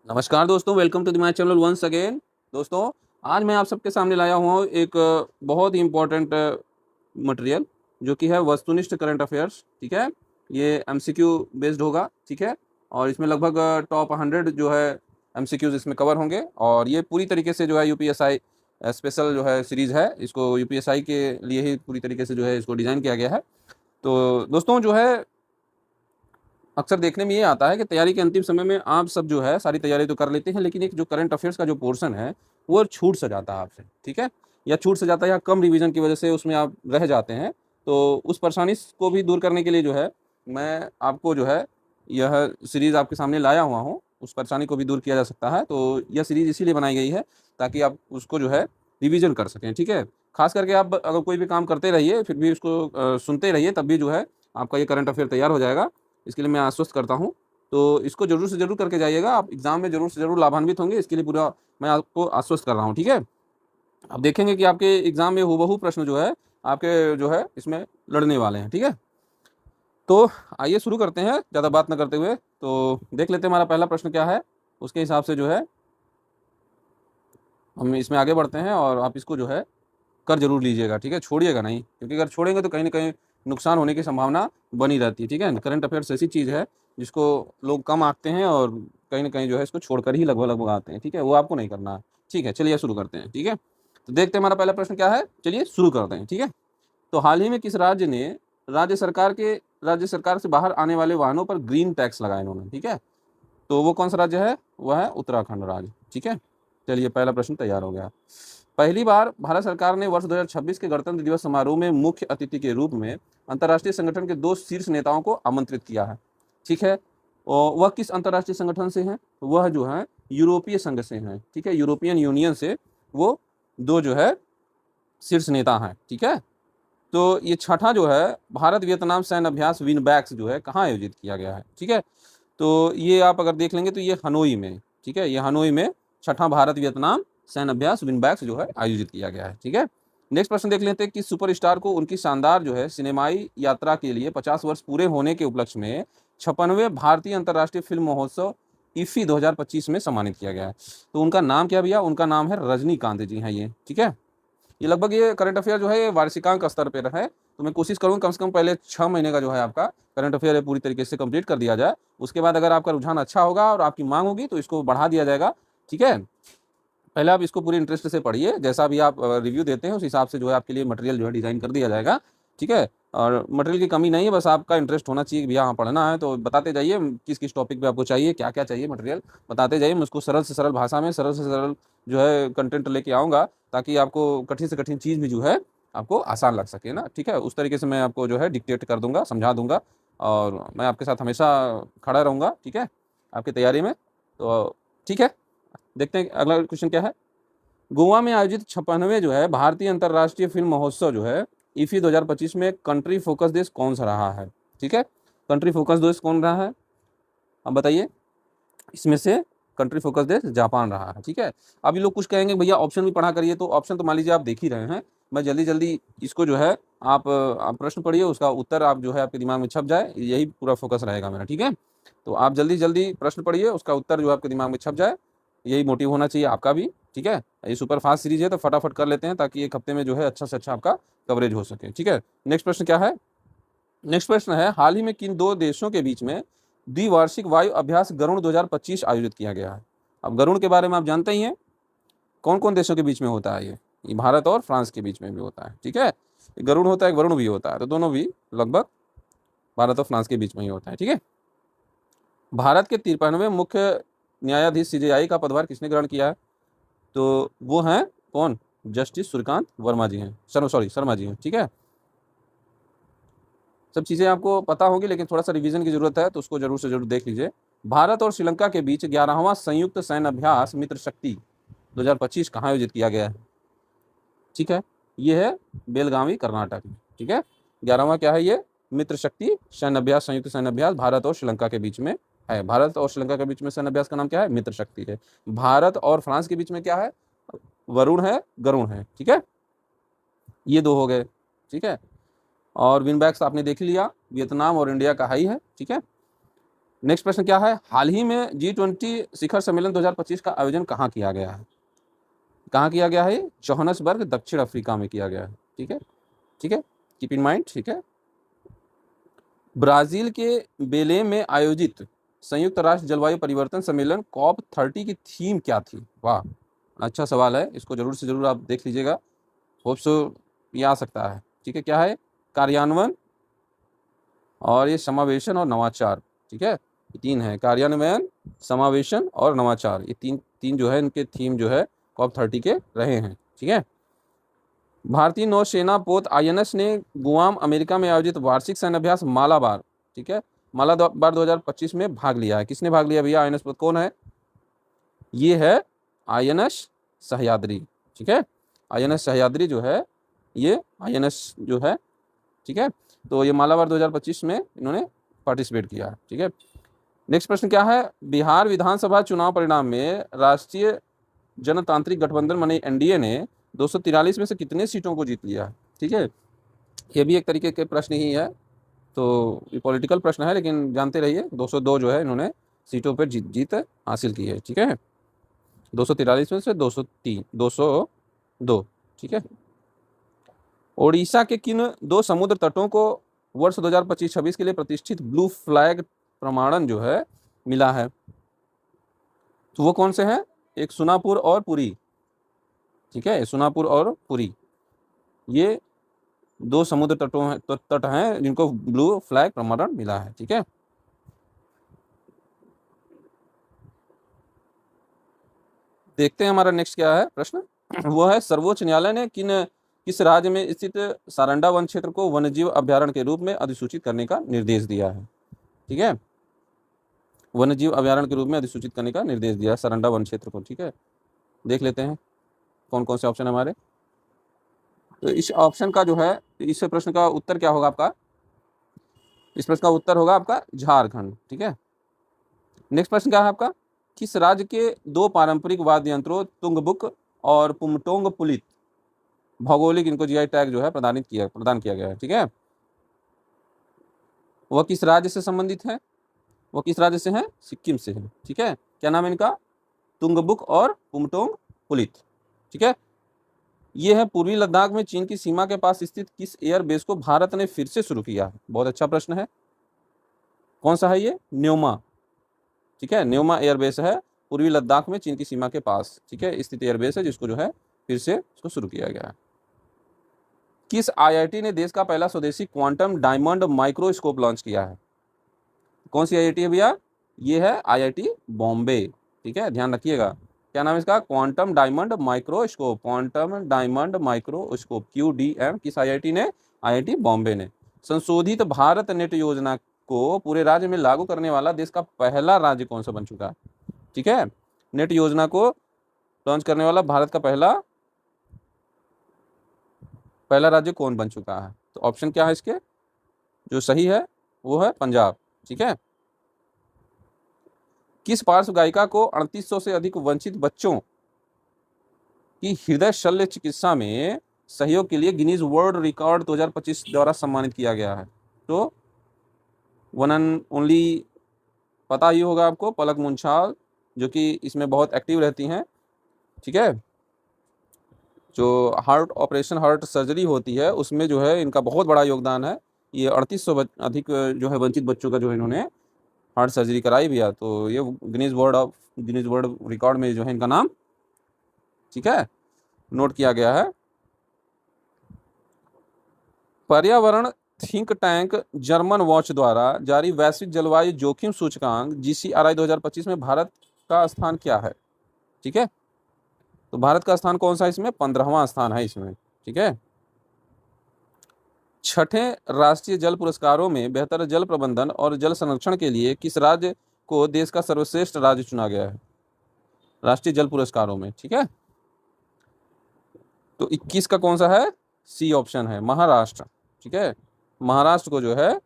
नमस्कार दोस्तों, welcome to the my channel once again. दोस्तों, आज मैं आप सबके सामने लाया हुआ हूँ एक बहुत ही इम्पोर्टेंट मटेरियल जो कि है वस्तुनिष्ठ करंट अफेयर्स। ठीक है, ये एमसीक्यू बेस्ड होगा। ठीक है, और इसमें लगभग टॉप 100 जो है एमसीक्यूज इसमें कवर होंगे और ये पूरी तरीके से जो है यूपीएसआई स्पेशल जो है सीरीज़ है। इसको यूपीएसआई के लिए ही पूरी तरीके से जो है इसको डिज़ाइन किया गया है। तो दोस्तों जो है अक्सर देखने में ये आता है कि तैयारी के अंतिम समय में आप सब जो है सारी तैयारी तो कर लेते हैं, लेकिन एक जो करंट अफेयर्स का जो पोर्शन है वो छूट सा जाता है आपसे। ठीक है, या छूट सा जाता है या कम रिवीजन की वजह से उसमें आप रह जाते हैं। तो उस परेशानी को भी दूर करने के लिए जो है मैं आपको जो है यह सीरीज़ आपके सामने लाया हुआ हूँ। उस परेशानी को भी दूर किया जा सकता है। तो यह सीरीज़ इसीलिए बनाई गई है ताकि आप उसको जो है रिवीजन कर सकें। ठीक है, खास करके आप अगर कोई भी काम करते रहिए फिर भी उसको सुनते रहिए, तब भी जो है आपका ये करंट अफेयर तैयार हो जाएगा। इसके लिए मैं आश्वस्त करता हूँ। तो इसको ज़रूर से ज़रूर करके जाइएगा, आप एग्ज़ाम में ज़रूर से ज़रूर लाभान्वित होंगे, इसके लिए पूरा मैं आपको आश्वस्त कर रहा हूँ। ठीक है? आप देखेंगे कि आपके एग्ज़ाम में हूबहू प्रश्न जो है, आपके जो है इसमें लड़ने वाले हैं। ठीक है? तो आइए शुरू करते हैं, ज़्यादा बात ना करते हुए। तो देख लेते हैं हमारा पहला प्रश्न क्या है, उसके हिसाब से जो है हम इसमें आगे बढ़ते हैं और आप इसको जो है कर ज़रूर लीजिएगा। ठीक है? छोड़िएगा नहीं, क्योंकि अगर छोड़ेंगे तो कहीं न कहीं नुकसान होने की संभावना बनी रहती है। ठीक है? करंट अफेयर्स ऐसी चीज़ है जिसको लोग कम आँकते हैं और कहीं न कहीं जो है इसको छोड़कर ही लगभग-लगभग आते हैं। ठीक है? वो आपको नहीं करना है। ठीक है? चलिए शुरू करते हैं। ठीक है? तो देखते हैं हमारा पहला प्रश्न क्या है? चलिए शुरू करते हैं। ठीक है? तो हाल ही में किस राज्य ने राज्य सरकार से बाहर आने वाले वाहनों पर ग्रीन टैक्स लगाया इन्होंने। ठीक है? तो वो कौन-सा राज्य है? वह है उत्तराखंड राज्य। ठीक है? चलिए पहला प्रश्न तैयार हो गया। पहली बार भारत सरकार ने वर्ष 2026 के गणतंत्र दिवस समारोह में मुख्य अतिथि के रूप में अंतर्राष्ट्रीय संगठन के 2 शीर्ष नेताओं को आमंत्रित किया है। ठीक है? और वह किस अंतर्राष्ट्रीय संगठन से हैं? वह जो हैं यूरोपीय संघ से हैं। ठीक है? यूरोपियन यूनियन से वो 2 जो है शीर्ष नेता हैं। ठीक है? तो ये छठा जो है भारत वियतनाम सैन्य अभ्यास विनबैक्स जो है कहाँ आयोजित किया गया है? ठीक है? तो ये आप अगर देख लेंगे तो ये हनोई में। ठीक है? ये हनोई में छठा भारत वियतनाम सैन्य अभ्यास विनबैक्स जो है आयोजित किया गया है। ठीक है? नेक्स्ट प्रश्न देख लेते हैं कि सुपरस्टार को उनकी शानदार जो है सिनेमाई यात्रा के लिए 50 वर्ष पूरे होने के उपलक्ष्य में 56वें भारतीय अंतर्राष्ट्रीय फिल्म महोत्सव इफ्फी 2025 में सम्मानित किया गया है। तो उनका नाम क्या भैया? उनका नाम है रजनीकांत जी हैं ये। ठीक है? ये लगभग ये करंट अफेयर जो है ये वार्षिकांक स्तर पे है। तो मैं कोशिश करूँगा कम से कम पहले 6 महीने का जो है आपका करंट अफेयर है पूरी तरीके से कंप्लीट कर दिया जाए। उसके बाद अगर आपका रुझान अच्छा होगा और आपकी माँग होगी तो इसको बढ़ा दिया जाएगा। ठीक है? पहले आप इसको पूरे इंटरेस्ट से पढ़िए, जैसा भी आप रिव्यू देते हैं उस हिसाब से जो है आपके लिए मटेरियल जो है डिज़ाइन कर दिया जाएगा। ठीक है? और मटेरियल की कमी नहीं है, बस आपका इंटरेस्ट होना चाहिए कि भैया हाँ, पढ़ना है तो बताते जाइए किस-किस टॉपिक पे आपको चाहिए, क्या-क्या चाहिए मटेरियल बताते जाइए। मैं उसको सरल से सरल भाषा में, सरल से सरल जो है कंटेंट लेके आऊँगा ताकि आपको कठिन से कठिन चीज़ भी जो है आपको आसान लग सके ना। ठीक है? उस तरीके से मैं आपको जो है डिक्टेट कर दूँगा, समझा दूँगा और मैं आपके साथ हमेशा खड़ा रहूँगा। ठीक है? आपकी तैयारी में। तो ठीक है, देखते हैं अगला क्वेश्चन क्या है? गोवा में आयोजित 56वें जो है भारतीय अंतर्राष्ट्रीय फिल्म महोत्सव जो है इफ्फी 2025 में कंट्री फोकस देश कौन सा रहा है? ठीक है? कंट्री फोकस देश कौन रहा है? आप बताइए। इसमें से कंट्री फोकस देश जापान रहा है। ठीक है? अब ये लोग कुछ कहेंगे भैया ऑप्शन भी पढ़ा करिए, तो ऑप्शन तो मान लीजिए आप देख ही रहे हैं। मैं जल्दी-जल्दी इसको जो है आप प्रश्न पढ़िए, उसका उत्तर आप जो है आपके दिमाग में छप जाए, यही पूरा फोकस रहेगा मेरा। ठीक है? तो आप जल्दी-जल्दी प्रश्न पढ़िए, उसका उत्तर जो है आपके दिमाग में छप जाए, यही मोटिव होना चाहिए आपका भी। ठीक है? ये सुपर फास्ट सीरीज़ है तो फटाफट कर लेते हैं ताकि 1 हफ्ते में जो है अच्छा से अच्छा आपका कवरेज हो सके। ठीक है? नेक्स्ट प्रश्न क्या है? नेक्स्ट प्रश्न है हाल ही में किन 2 देशों के बीच में द्विवार्षिक वायु अभ्यास गरुड़ 2025 आयोजित किया गया है? अब गरुड़ के बारे में आप जानते ही हैं, कौन-कौन देशों के बीच में होता है ये? ये भारत और फ्रांस के बीच में भी होता है। ठीक है? एक गरुड़ होता है, एक वरुण भी होता है, तो दोनों भी लगभग भारत और फ्रांस के बीच में ही होता है। ठीक है? भारत के 53वें मुख्य न्यायाधीश सीजेआई का पदभार किसने ग्रहण किया है? तो वो हैं कौन? जस्टिस सूर्यकांत वर्मा जी हैं। शर्मा जी हैं। ठीक है? सब चीज़ें आपको पता होंगी लेकिन थोड़ा-सा रिवीजन की ज़रूरत है तो उसको ज़रूर से ज़रूर देख लीजिए। भारत और श्रीलंका के बीच 11वां संयुक्त सैन्य अभ्यास मित्र शक्ति 2025 कहाँ आयोजित किया गया है? ठीक है? ये है बेलगावी कर्नाटक में। ठीक है? 11वां क्या है ये? मित्र शक्ति सैन्य अभ्यास, संयुक्त सैन्य अभ्यास भारत और श्रीलंका के बीच में है। भारत और श्रीलंका के बीच में सैन्य अभ्यास का नाम क्या है? मित्र शक्ति है। भारत और फ्रांस के बीच में क्या है? वरुण है, गरुण है। ठीक है? ये 2 हो गए। ठीक है? और विनबैक्स आपने देख लिया, वियतनाम और इंडिया का हाई है। ठीक है? नेक्स्ट प्रश्न क्या है, हाल ही में G20 शिखर सम्मेलन 2025 का आयोजन कहाँ किया गया है? कहाँ किया गया है? जोहान्सबर्ग, दक्षिण अफ्रीका में किया गया है। ठीक है, ठीक है, कीप इन माइंड। ठीक है, ब्राजील के बेलेम में आयोजित संयुक्त राष्ट्र जलवायु परिवर्तन सम्मेलन COP30 की थीम क्या थी? वाह, अच्छा सवाल है, इसको जरूर से जरूर आप देख लीजिएगा, होप सो ये आ सकता है। ठीक है, क्या है? कार्यान्वयन और ये समावेशन और नवाचार। ठीक है, ये तीन है, कार्यान्वयन, समावेशन और नवाचार, ये तीन तीन जो है इनके थीम जो है COP30 के रहे हैं। ठीक है, भारतीय नौसेना पोत INS ने गुआम अमेरिका में आयोजित वार्षिक सैन्य अभ्यास मालाबार, ठीक है, मालाबार 2025 में भाग लिया है। किसने भाग लिया भैया? INS पोत कौन है? ये है INS सह्याद्री। ठीक है, INS सह्याद्री जो है, ये INS जो है, ठीक है, तो ये मालाबार 2025 में इन्होंने पार्टिसिपेट किया है। ठीक है, नेक्स्ट प्रश्न क्या है, बिहार विधानसभा चुनाव परिणाम में राष्ट्रीय जनतांत्रिक गठबंधन माने NDA ने 243 में से कितने सीटों को जीत लिया? ठीक है, ये भी एक तरीके के प्रश्न ही है, तो ये पॉलिटिकल प्रश्न है, लेकिन जानते रहिए 202 जो है इन्होंने सीटों पर जीत हासिल की है। ठीक है, 243 में से 202। ठीक है, ओडिशा के किन दो समुद्र तटों को वर्ष 2025-26 के लिए प्रतिष्ठित ब्लू फ्लैग प्रमाणन जो है मिला है? तो वो कौन से हैं? एक सुनापुर और पुरी। ठीक है, सुनापुर और पुरी, ये दो समुद्र तट हैं जिनको ब्लू फ्लैग प्रमाणन मिला है। ठीक है, देखते हैं हमारा नेक्स्ट क्या है प्रश्न। वो है, सर्वोच्च न्यायालय ने किस राज्य में स्थित सारंडा वन क्षेत्र को वन्यजीव अभ्यारण्य के रूप में अधिसूचित करने का निर्देश दिया है? ठीक है, वन्यजीव अभ्यारण्य के रूप में अधिसूचित करने का निर्देश दिया है सारंडा वन क्षेत्र को। ठीक है, देख लेते हैं कौन कौन से ऑप्शन है हमारे। तो इस ऑप्शन का जो है, इस प्रश्न का उत्तर क्या होगा आपका? इस प्रश्न का उत्तर होगा आपका झारखंड। ठीक है, नेक्स्ट प्रश्न क्या है आपका, किस राज्य के दो पारंपरिक वाद्य यंत्रों तुंगबुक और पुमटोंग पुलित भौगोलिक इनको GI टैग जो है प्रदान किया गया है? ठीक है, वह किस राज्य से संबंधित है? वो किस राज्य से है? सिक्किम से है। ठीक है, क्या नाम है इनका? तुंगबुक और पुमटोंग पुलित। ठीक है, ये है पूर्वी लद्दाख में चीन की सीमा के पास स्थित किस एयर बेस को भारत ने फिर से शुरू किया है? बहुत अच्छा प्रश्न है, कौन सा है ये? न्योमा। ठीक है, न्योमा एयरबेस है पूर्वी लद्दाख में चीन की सीमा के पास, ठीक है, स्थित एयरबेस है जिसको जो है फिर से इसको शुरू किया गया है। किस IIT ने देश का पहला स्वदेशी क्वांटम डायमंड माइक्रोस्कोप लॉन्च किया है? कौन सी IIT है भैया? ये है IIT बॉम्बे। ठीक है, ध्यान रखिएगा, क्या नाम है इसका? Quantum diamond microscope, quantum diamond microscope, QDM। किस IIT ने? IIT बॉम्बे ने। संशोधित भारत नेट योजना को पूरे राज्य में लागू करने वाला देश का पहला राज्य कौन सा बन चुका है? ठीक है, नेट योजना को लॉन्च करने वाला भारत का पहला राज्य कौन बन चुका है? तो ऑप्शन क्या है इसके जो सही है? वो है पंजाब। ठीक है, किस पार्श्व गायिका को 3800 से अधिक वंचित बच्चों की हृदय शल्य चिकित्सा में सहयोग के लिए गिनीज वर्ल्ड रिकॉर्ड 2025 द्वारा सम्मानित किया गया है? तो वन एंड ओनली पता ही होगा आपको, पलक मुंछाल, जो कि इसमें बहुत एक्टिव रहती हैं। ठीक है, जो हार्ट ऑपरेशन, हार्ट सर्जरी होती है उसमें जो है इनका बहुत बड़ा योगदान है। ये 3800 अधिक जो है वंचित बच्चों का जो है इन्होंने हार्ट सर्जरी कराई भी है, तो ये गिनीज वर्ल्ड रिकॉर्ड में जो है इनका नाम, ठीक है, नोट किया गया है। पर्यावरण थिंक टैंक जर्मन वॉच द्वारा जारी वैश्विक जलवायु जोखिम सूचकांक GCRI 2025 में भारत का स्थान क्या है? ठीक है, तो भारत का स्थान कौन सा है इसमें? 15वां स्थान है इसमें। ठीक है, छठे राष्ट्रीय जल पुरस्कारों में बेहतर जल प्रबंधन और जल संरक्षण के लिए किस राज्य को देश का सर्वश्रेष्ठ राज्य चुना गया है राष्ट्रीय जल पुरस्कारों में? ठीक है, तो 21 का कौन सा है? C ऑप्शन है, महाराष्ट्र। ठीक है, महाराष्ट्र को जो है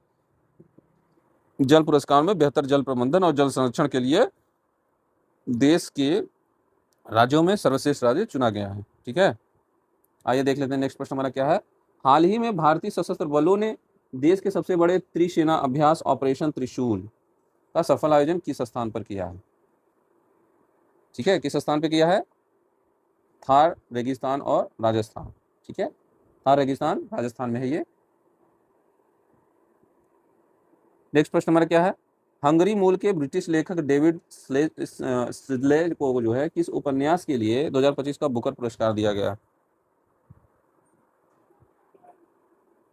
जल पुरस्कार में बेहतर जल प्रबंधन और जल संरक्षण के लिए देश के राज्यों में सर्वश्रेष्ठ राज्य चुना गया है। ठीक है, आइए देख लेते हैं नेक्स्ट प्रश्न हमारा क्या है। हाल ही में भारतीय सशस्त्र बलों ने देश के सबसे बड़े त्रिसेना अभ्यास ऑपरेशन त्रिशूल का सफल आयोजन किस स्थान पर किया है? ठीक है, किस स्थान पर किया है? थार रेगिस्तान और राजस्थान। ठीक है, थार रेगिस्तान राजस्थान में है ये। नेक्स्ट प्रश्न हमारा क्या है? हंगरी मूल के ब्रिटिश लेखक डेविड सिडले को जो है किस उपन्यास के लिए 2025 का बुकर पुरस्कार दिया गया?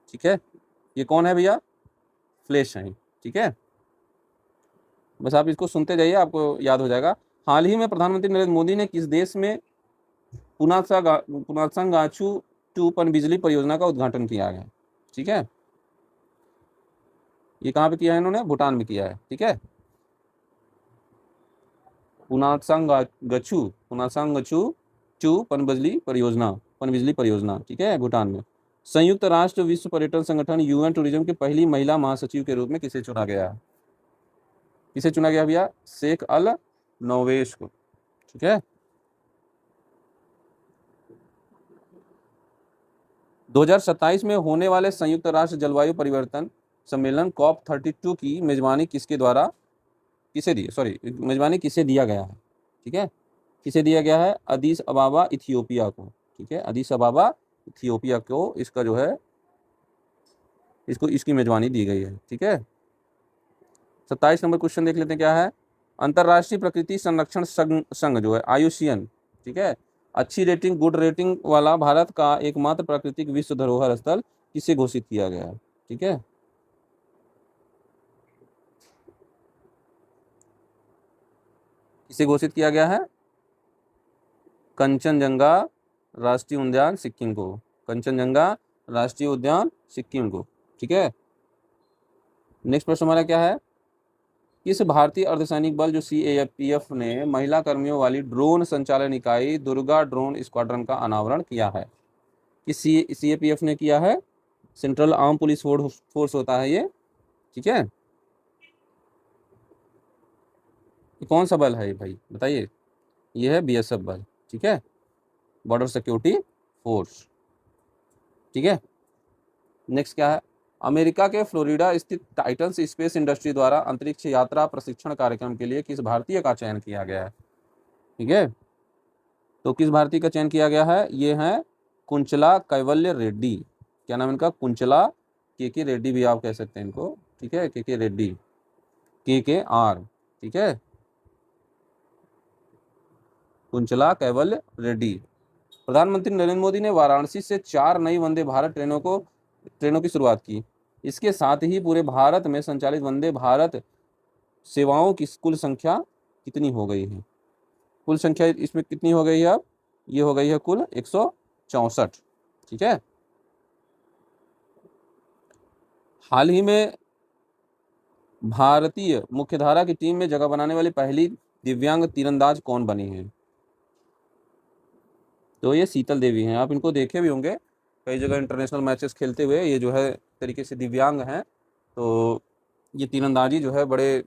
ठीक है, ये कौन है भैया? फ्लेश हैं। ठीक है, बस आप इसको सुनते जाइए, आपको याद हो जाएगा। हाल ही में प्रधानमंत्री नरेंद्र मोदी ने किस देश में पुनासंगाछू 2 पनबिजली परियोजना का उद्घाटन किया है? ठीक है, ये कहाँ पे किया है इन्होंने? भूटान में किया है। ठीक है, पुनासंगाछू 2 पनबिजली परियोजना। ठीक है, भूटान में। संयुक्त राष्ट्र विश्व पर्यटन संगठन यूएन टूरिज्म की पहली महिला महासचिव के रूप में किसे चुना गया? किसे चुना गया भैया? शेख अल नोवेश को। ठीक है, 2027 में होने वाले संयुक्त राष्ट्र जलवायु परिवर्तन सम्मेलन COP32 की मेजबानी मेजबानी किसे दिया गया है? ठीक है, किसे दिया गया है? अदीस अबाबा इथियोपिया को। ठीक है, अदीस अबाबा इथियोपिया को इसका जो है इसकी मेजबानी दी गई है। ठीक है, 27 नंबर क्वेश्चन देख लेते हैं क्या है। अंतर्राष्ट्रीय प्रकृति संरक्षण संघ जो है IUCN, ठीक है, अच्छी रेटिंग गुड रेटिंग वाला भारत का एकमात्र प्राकृतिक विश्व धरोहर स्थल किसे घोषित किया गया है? ठीक है, किसे घोषित किया गया है? कंचनजंगा राष्ट्रीय उद्यान सिक्किम को। कंचनजंगा राष्ट्रीय उद्यान सिक्किम को। ठीक है, नेक्स्ट प्रश्न हमारा क्या है? किस भारतीय अर्धसैनिक बल जो CAPF ने महिला कर्मियों वाली ड्रोन संचालन इकाई दुर्गा ड्रोन स्क्वाड्रन का अनावरण किया है? किस CAPF ने किया है? सेंट्रल आर्म पुलिस फोर्स होता है ये। ठीक है, ये कौन सा बल है ये भाई बताइए? ये है BSF बल। ठीक है, बॉर्डर सिक्योरिटी फोर्स। ठीक है, नेक्स्ट क्या है? अमेरिका के फ्लोरिडा स्थित टाइटन्स स्पेस इंडस्ट्री द्वारा अंतरिक्ष यात्रा प्रशिक्षण कार्यक्रम के लिए किस भारतीय का चयन किया गया है? ठीक है, तो किस भारतीय का चयन किया गया है? ये है कुंचला कैवल्य रेड्डी। क्या नाम इनका? कुंचला के रेड्डी भी आप कह सकते हैं इनको। ठीक है, के रेड्डी, KKR। ठीक है, कुंचला कैवल्य रेड्डी। प्रधानमंत्री नरेंद्र मोदी ने वाराणसी से 4 नई वंदे भारत ट्रेनों की शुरुआत की। इसके साथ ही पूरे भारत में संचालित वंदे भारत सेवाओं की कुल संख्या कितनी हो गई है? कुल संख्या इसमें कितनी हो गई है अब? ये हो गई है कुल 164। ठीक है, हाल ही में भारतीय मुख्यधारा की टीम में जगह बनाने वाली पहली दिव्यांग तीरंदाज कौन बनी है? तो ये शीतल देवी हैं। आप इनको देखे भी होंगे कई जगह इंटरनेशनल मैचेस खेलते हुए। ये जो है तरीके से दिव्यांग हैं, तो ये तीरंदाजी जो है बड़े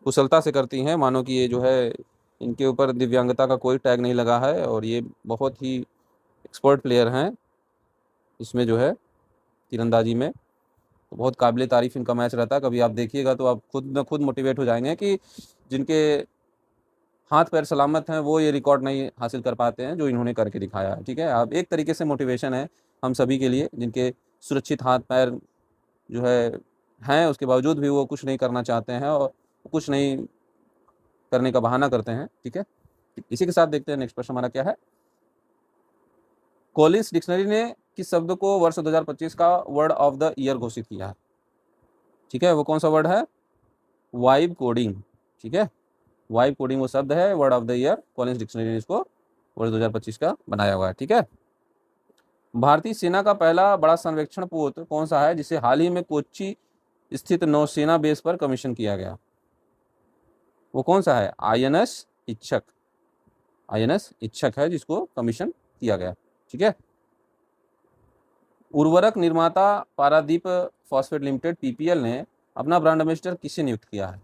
कुशलता से करती हैं। मानो कि ये जो है इनके ऊपर दिव्यांगता का कोई टैग नहीं लगा है, और ये बहुत ही एक्सपर्ट प्लेयर हैं इसमें जो है तीरंदाजी में। तो बहुत काबिल तारीफ इनका मैच रहता है। कभी आप देखिएगा तो आप खुद न खुद मोटिवेट हो जाएंगे कि जिनके हाथ पैर सलामत हैं वो ये रिकॉर्ड नहीं हासिल कर पाते हैं जो इन्होंने करके दिखाया है। ठीक है, आप एक तरीके से मोटिवेशन है हम सभी के लिए, जिनके सुरक्षित हाथ पैर जो हैं उसके बावजूद भी वो कुछ नहीं करना चाहते हैं और कुछ नहीं करने का बहाना करते हैं। ठीक है, इसी के साथ देखते हैं नेक्स्ट प्रश्न हमारा क्या है। कॉलिंस डिक्शनरी ने किस शब्द को वर्ष 2025 का वर्ड ऑफ द ईयर घोषित किया है? ठीक है, वो कौन सा वर्ड है? Vibe coding. ठीक है, वाइब कोडिंग वो शब्द है, word of the year Collins dictionary ने इसको वर्ष 2025 का बनाया हुआ है। ठीक है, भारतीय सेना का पहला बड़ा सर्वेक्षण पोत कौन सा है जिसे हाल ही में कोच्चि स्थित नौसेना बेस पर कमीशन किया गया? वो कौन सा है? INS इच्छक। INS इच्छक है जिसको कमीशन किया गया। ठीक है, उर्वरक निर्माता पारादीप फॉस्फेट लिमिटेड PPL ने अपना ब्रांड एम्बेसडर किसे नियुक्त किया है?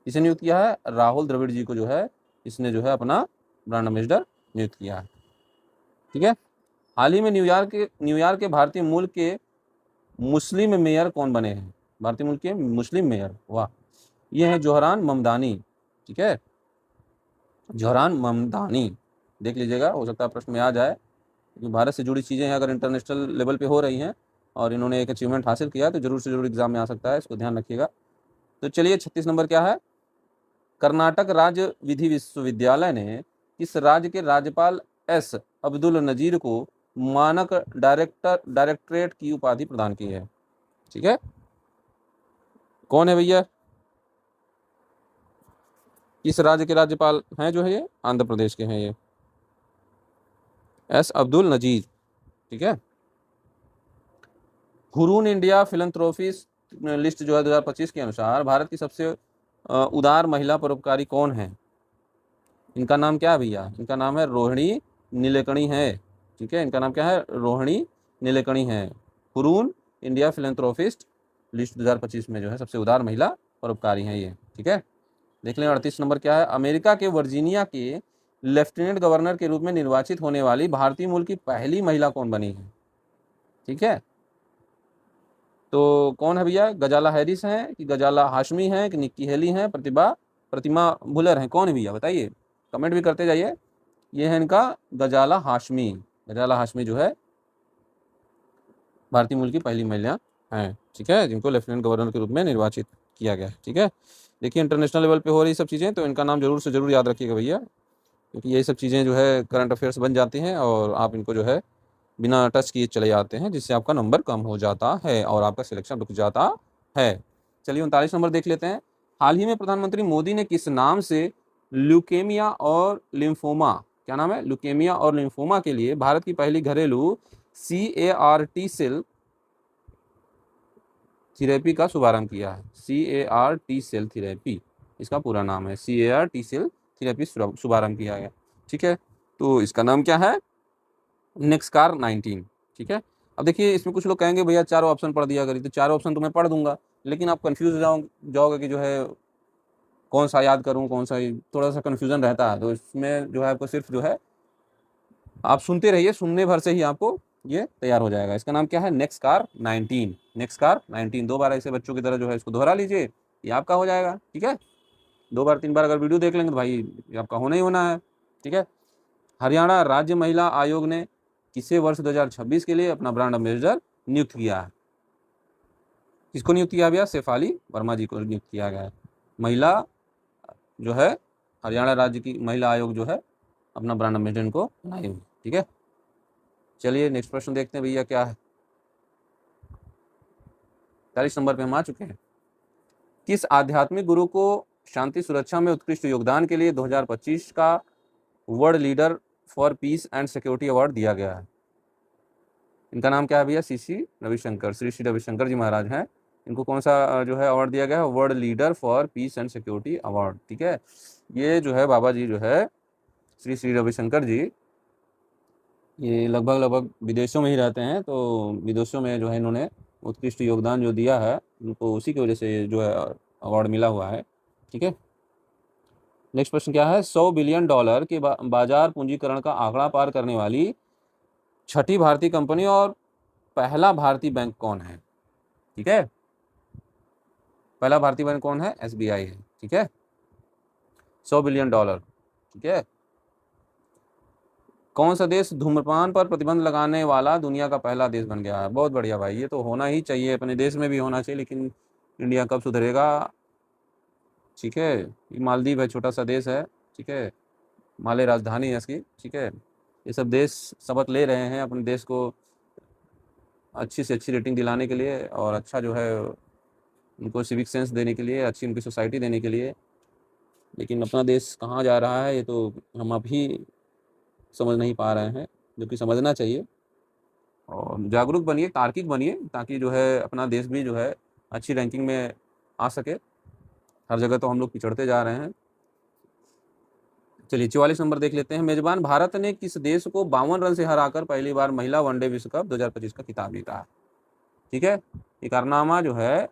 किसे नियुक्त किया है? राहुल द्रविड़ जी को जो है इसने जो है अपना ब्रांड एम्बेसडर नियुक्त किया है। ठीक है, हाल ही में न्यूयॉर्क के भारतीय मूल के मुस्लिम मेयर कौन बने हैं? भारतीय मूल के मुस्लिम मेयर, वाह, ये है जोहरान ममदानी, ठीक है, जोहरान ममदानी, देख लीजिएगा, हो सकता है प्रश्न में आ जाए, क्योंकि भारत से जुड़ी चीज़ें हैं, अगर इंटरनेशनल लेवल पे हो रही हैं और इन्होंने एक अचीवमेंट हासिल किया तो जरूर से जरूर एग्जाम में आ सकता है, इसको ध्यान रखिएगा। तो चलिए 36 नंबर क्या है, कर्नाटक राज्य विधि विश्वविद्यालय ने किस राज्य के राज्यपाल एस अब्दुल नजीर को मानक डायरेक्टरेट की उपाधि प्रदान की है, ठीक है, कौन है भैया, किस राज्य के राज्यपाल हैं जो है ये, आंध्र प्रदेश के हैं ये, एस अब्दुल नजीर, ठीक है। हुरून इंडिया फिलंथ्रोपिस्ट लिस्ट जो है 2025 के अनुसार भारत की सबसे उदार महिला परोपकारी कौन है, इनका नाम क्या है भैया, इनका नाम है रोहिणी नीलेकणी है, ठीक है, इनका नाम क्या है, रोहिणी नीलेकणी है। हुरून इंडिया फिलंथ्रोपिस्ट लिस्ट 2025 में जो है सबसे उदार महिला परोपकारी हैं ये, ठीक है। देख लें 38 नंबर क्या है, अमेरिका के वर्जीनिया के लेफ्टिनेंट गवर्नर के रूप में निर्वाचित होने वाली भारतीय मूल की पहली महिला कौन बनी है, ठीक है, तो कौन है भैया, गजाला हैरिस हैं कि गजाला हाशमी हैं कि निक्की हेली हैं, प्रतिमा भुलर हैं, कौन है भैया बताइए, कमेंट भी करते जाइए। ये है इनका गजाला हाशमी, गजाला हाशमी जो है भारतीय मूल की पहली महिला हैं, ठीक है, जिनको लेफ्टिनेंट गवर्नर के रूप में निर्वाचित किया गया है, ठीक है। देखिए इंटरनेशनल लेवल पे हो रही सब चीज़ें, तो इनका नाम जरूर से जरूर याद रखिएगा भैया, क्योंकि यही सब चीज़ें जो है करंट अफेयर्स बन जाती हैं और आप इनको जो है बिना टच किए चले जाते हैं, जिससे आपका नंबर कम हो जाता है और आपका सिलेक्शन रुक जाता है। चलिए 39 नंबर देख लेते हैं, हाल ही में प्रधानमंत्री मोदी ने किस नाम से ल्यूकेमिया और लिम्फोमा, क्या नाम है, ल्यूकेमिया और लिम्फोमा के लिए भारत की पहली घरेलू CAR-T सेल थेरेपी का शुभारंभ किया है, CAR-T सेल थेरेपी इसका पूरा नाम है, CAR-T सेल थेरेपी शुभारंभ किया गया, ठीक है, तो इसका नाम क्या है, नेक्सकार 19, ठीक है। अब देखिए इसमें कुछ लोग कहेंगे भैया चारों ऑप्शन पढ़ दिया करिए, तो चारों ऑप्शन तो मैं पढ़ दूंगा, लेकिन आप कंफ्यूज जाओगे कि जो है कौन सा याद करूं कौन सा, थोड़ा सा कंफ्यूजन रहता है, तो इसमें जो है आपको सिर्फ जो है आप सुनते रहिए, सुनने भर से ही आपको ये तैयार हो जाएगा। इसका नाम क्या है, नेक्सकार 19, नेक्सकार 19, 2 बार ऐसे बच्चों की तरह जो है इसको दोहरा लीजिए, ये आपका हो जाएगा, ठीक है, 2 बार 3 बार अगर वीडियो देख लेंगे तो भाई ये आपका होना ही होना है, ठीक है। हरियाणा राज्य महिला आयोग ने किसे वर्ष 2026 के लिए अपना ब्रांड एम्बेसडर नियुक्त किया है, किसको नियुक्त किया गया, शेफाली वर्मा जी को नियुक्त किया गया है, महिला जो है हरियाणा राज्य की महिला आयोग जो है अपना ब्रांड एम्बेसडर को बनाई हुई, ठीक है। चलिए नेक्स्ट प्रश्न देखते हैं भैया क्या है, 40 नंबर पे हम आ चुके हैं, किस आध्यात्मिक गुरु को शांति सुरक्षा में उत्कृष्ट योगदान के लिए 2025 का world leader for piece and security award दिया गया है, इनका नाम क्या है भैया, श्री श्री रविशंकर जी महाराज हैं, इनको कौन सा जो है अवार्ड दिया गया है, world leader for piece and security award, ठीक है। ये जो है बाबा जी जो है श्री रविशंकर जी, ये लगभग लगभग विदेशों में ही रहते हैं, तो विदेशों में जो है इन्होंने उत्कृष्ट योगदान जो दिया है उनको, उसी की वजह से जो है अवार्ड मिला हुआ है, ठीक है। नेक्स्ट प्रश्न क्या है, $100 बिलियन के बाजार पूंजीकरण का आंकड़ा पार करने वाली छठी भारतीय कंपनी और पहला भारतीय बैंक कौन है, ठीक है, पहला भारतीय बैंक कौन है, SBI है, ठीक है, $100 बिलियन, ठीक है। कौन सा देश धूम्रपान पर प्रतिबंध लगाने वाला दुनिया का पहला देश बन गया है, बहुत बढ़िया भाई, ये तो होना ही चाहिए, अपने देश में भी होना चाहिए, लेकिन इंडिया कब सुधरेगा, ठीक है। ये मालदीव है, छोटा सा देश है, ठीक है, माले राजधानी है इसकी, ठीक है। ये सब देश सबक ले रहे हैं अपने देश को अच्छी से अच्छी रेटिंग दिलाने के लिए और अच्छा जो है उनको सिविक सेंस देने के लिए, अच्छी उनकी सोसाइटी देने के लिए, लेकिन अपना देश कहाँ जा रहा है ये तो हम अभी समझ नहीं पा रहे हैं, जो कि समझना चाहिए, और जागरूक बनिए, तार्किक बनिए, ताकि जो है अपना देश भी जो है अच्छी रैंकिंग में आ सके, हर जगह तो हम लोग पिछड़ते जा रहे हैं। चलिए 44 नंबर देख लेते हैं, मेजबान भारत ने किस देश को 52 रन से हराकर पहली बार महिला वनडे विश्व कप 2025 का खिताब जीता है, ठीक है, ये कारनामा जो है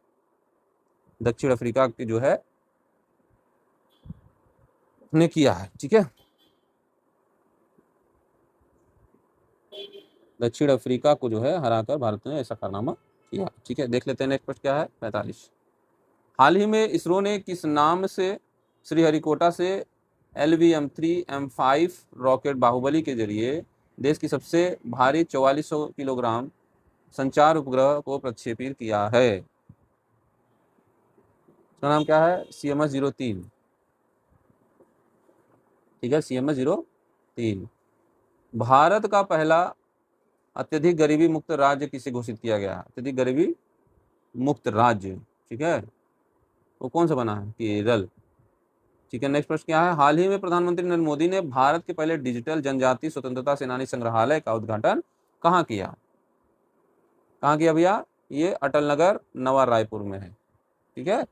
दक्षिण अफ्रीका की जो है ने किया है, ठीक है, दक्षिण अफ्रीका को जो है हराकर भारत ने ऐसा कारनामा किया, ठीक है। देख लेते हैं नेक्स्ट प्रश्न क्या है, 45, हाल ही में इसरो ने किस नाम से श्रीहरिकोटा से LVM-3 M5 रॉकेट बाहुबली के जरिए देश की सबसे भारी 4400 किलोग्राम संचार उपग्रह को प्रक्षेपित किया है? इसका नाम क्या है? CMS-03। ठीक है, CMS-03। भारत का पहला अत्यधिक गरीबी मुक्त राज्य किसे घोषित किया गया? अत्यधिक गरीबी मुक्त राज्य, ठीक है, वो कौन सा बना है? केरल। ठीक है, नेक्स्ट प्रश्न क्या है? हाल ही में प्रधानमंत्री नरेंद्र मोदी ने भारत के पहले डिजिटल जनजातीय स्वतंत्रता सेनानी संग्रहालय का उद्घाटन कहाँ किया? कहाँ किया भैया? ये अटल नगर नवा रायपुर में है। ठीक है,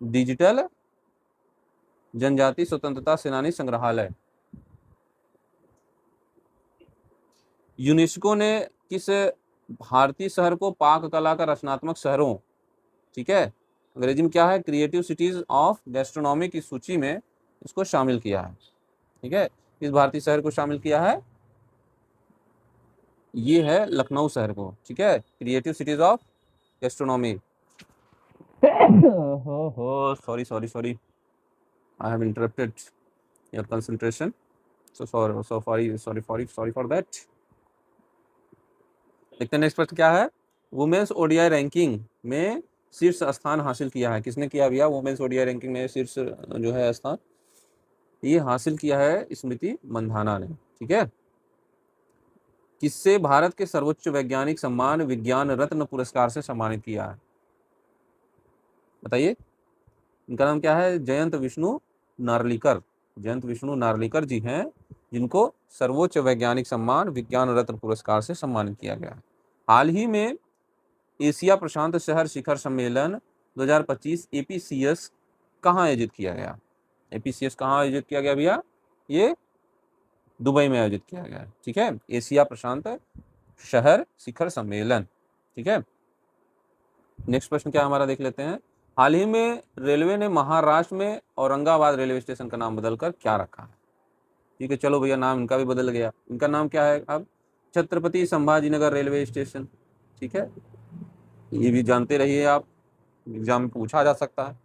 डिजिटल जनजातीय स्वतंत्रता सेनानी संग्रहालय। यूनेस्को ने किस भारतीय शहर को पाक कला का रचनात्मक शहरों, ठीक है, अंग्रेजी में क्या है, क्रिएटिव सिटीज ऑफ गैस्ट्रोनॉमी की सूची में इसको शामिल किया है? ठीक है, इस भारतीय शहर को शामिल किया है, ये है लखनऊ शहर को। ठीक है, क्रिएटिव सिटीज ऑफ गैस्ट्रोनॉमी। हो sorry sorry sorry, I have interrupted your concentration, so sorry for that. देखते हैं नेक्स्ट प्रश्न क्या है? वुमेन्स ODI रैंकिंग में शीर्ष स्थान हासिल किया है, किसने किया भैया? वुमेन्स ODI रैंकिंग में शीर्ष जो है स्थान ये हासिल किया है स्मृति मंधाना ने। ठीक है, किससे भारत के सर्वोच्च वैज्ञानिक सम्मान विज्ञान रत्न पुरस्कार से सम्मानित किया है? बताइए, इनका नाम क्या है? जयंत विष्णु नार्लिकर। जयंत विष्णु नार्लिकर जी हैं, जिनको सर्वोच्च वैज्ञानिक सम्मान विज्ञान रत्न पुरस्कार से सम्मानित किया गया है। हाल ही में एशिया प्रशांत शहर शिखर सम्मेलन 2025 APCS कहाँ आयोजित किया गया? APCS कहाँ आयोजित किया गया भैया? ये दुबई में आयोजित किया गया है। ठीक है, एशिया प्रशांत शहर शिखर सम्मेलन। ठीक है, नेक्स्ट प्रश्न क्या हमारा देख लेते हैं। हाल ही में रेलवे ने महाराष्ट्र में औरंगाबाद रेलवे स्टेशन का नाम बदलकर क्या रखा है? ठीक है, चलो भैया, नाम इनका भी बदल गया। इनका नाम क्या है अब? Chhatrapati Sambhajinagar railway station. ठीक है, ये भी जानते रहिए आप, एग्जाम में पूछा जा सकता है।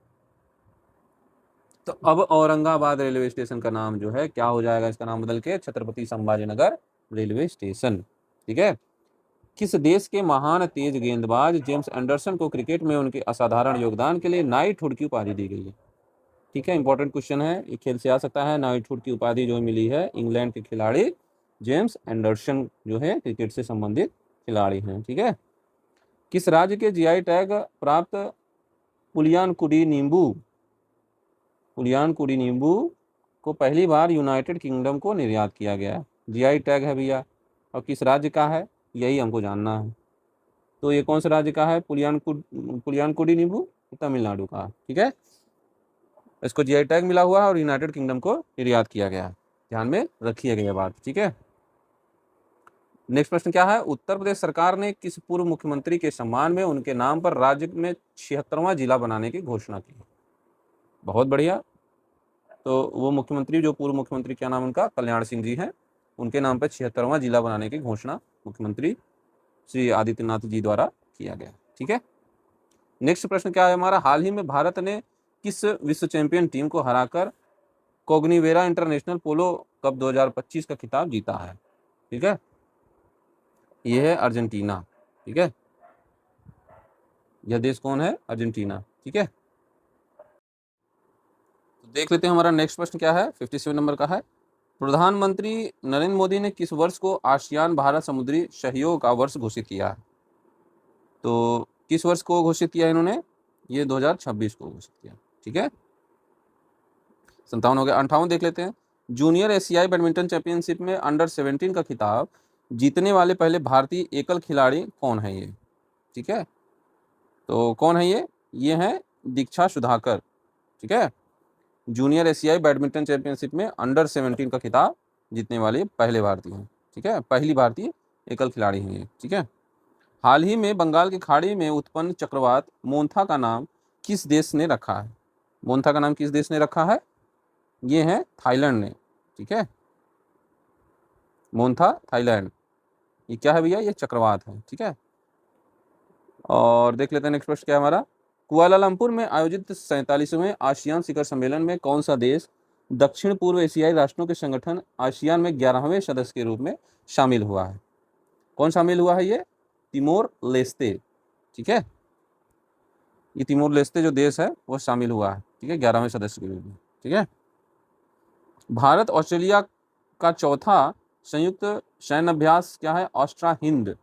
तो अब औरंगाबाद रेलवे स्टेशन का नाम जो है क्या हो जाएगा? इसका नाम बदल के छत्रपति संभाजीनगर रेलवे स्टेशन। ठीक है, किस देश के महान तेज गेंदबाज जेम्स एंडरसन को क्रिकेट में उनके असाधारण योगदान के लिए नाइटहुड की उपाधि दी गई है? ठीक है, इंपॉर्टेंट क्वेश्चन है, ये खेल से आ सकता है। नाइटहुड की उपाधि जो मिली है इंग्लैंड के खिलाड़ी जेम्स एंडरसन जो है क्रिकेट से संबंधित खिलाड़ी हैं। ठीक है, किस राज्य के GI टैग प्राप्त पुलियानकुडी नींबू को पहली बार यूनाइटेड किंगडम को निर्यात किया गया? GI टैग है भैया, और किस राज्य का है यही हमको जानना है। तो ये कौन सा राज्य का है? पुलियानकुडी नींबू तमिलनाडु का। ठीक है, इसको GI टैग मिला हुआ है और यूनाइटेड किंगडम को निर्यात किया गया है, ध्यान में रखिएगा ये बात। ठीक है, नेक्स्ट प्रश्न क्या है? उत्तर प्रदेश सरकार ने किस पूर्व मुख्यमंत्री के सम्मान में उनके नाम पर राज्य में 76वां जिला बनाने की घोषणा की? बहुत बढ़िया, तो वो मुख्यमंत्री जो पूर्व मुख्यमंत्री, क्या नाम उनका? कल्याण सिंह जी हैं, उनके नाम पर 76वां जिला बनाने की घोषणा मुख्यमंत्री श्री आदित्यनाथ जी द्वारा किया गया। ठीक है, नेक्स्ट प्रश्न क्या है हमारा? हाल ही में भारत ने किस विश्व चैंपियन टीम को हराकर कोग्निवेरा इंटरनेशनल पोलो कप 2025 का खिताब जीता है? ठीक है, यह है अर्जेंटीना। ठीक है, यह देश कौन है? अर्जेंटीना। ठीक है, तो देख लेते हैं हमारा नेक्स्ट प्रश्न क्या है, 57 नंबर का है। प्रधानमंत्री नरेंद्र मोदी ने किस वर्ष को आसियान भारत समुद्री सहयोग का वर्ष घोषित किया है? तो किस वर्ष को घोषित किया इन्होंने? ये 2026 को घोषित किया। ठीक है, 57 हो गया। 58 देख लेते हैं। जूनियर एशियाई बैडमिंटन चैंपियनशिप में अंडर-17 का खिताब जीतने वाले पहले भारतीय एकल खिलाड़ी कौन है ये? ठीक है, तो कौन है ये है दीक्षा सुधाकर। ठीक है, जूनियर एशियाई बैडमिंटन चैंपियनशिप में अंडर-17 का खिताब जीतने वाले पहले भारतीय हैं। ठीक है, पहली भारतीय एकल खिलाड़ी हैं ये। ठीक है, हाल ही में बंगाल की खाड़ी में उत्पन्न चक्रवात मोन्था का नाम किस देश ने रखा है? मोन्था का नाम किस देश ने रखा है? ये है थाईलैंड ने। ठीक है, मोन्था थाईलैंड। ये क्या है भैया? ये चक्रवात है। ठीक है, और देख लेते हैं नेक्स्ट प्रश्न क्या है हमारा। कुआलालंपुर में आयोजित 47वें आसियान शिखर सम्मेलन में कौन सा देश दक्षिण पूर्व एशियाई राष्ट्रों के संगठन आसियान में 11वें सदस्य के रूप में शामिल हुआ है? कौन शामिल हुआ है? ये तिमोर लेस्ते। ठीक है, ये तिमोर लेस्ते जो देश है वो शामिल हुआ है, ठीक है, 11वें सदस्य के रूप में। ठीक है, भारत ऑस्ट्रेलिया का चौथा संयुक्त सैन्य अभ्यास क्या है? ऑस्ट्रा हिंद